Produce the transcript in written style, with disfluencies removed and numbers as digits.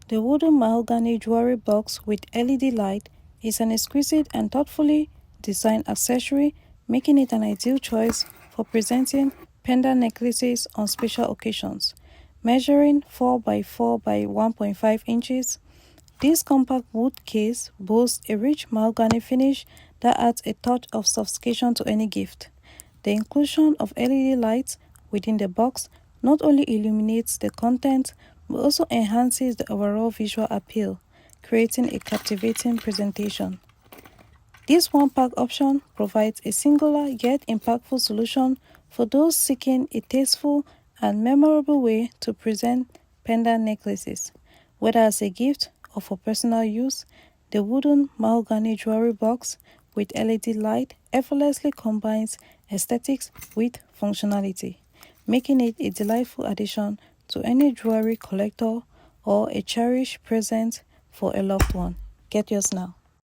The wooden mahogany jewelry box with LED light is an exquisite and thoughtfully designed accessory, making it an ideal choice for presenting pendant necklaces on special occasions. Measuring 4 by 4 by 1.5 inches, this compact wood case boasts a rich mahogany finish that adds a touch of sophistication to any gift. The inclusion of LED lights within the box not only illuminates the content but also enhances the overall visual appeal, creating a captivating presentation. This one-pack option provides a singular yet impactful solution for those seeking a tasteful and memorable way to present pendant necklaces. Whether as a gift or for personal use, the wooden mahogany jewelry box with LED light effortlessly combines aesthetics with functionality, making it a delightful addition to any jewelry collector or a cherished present for a loved one. Get yours now.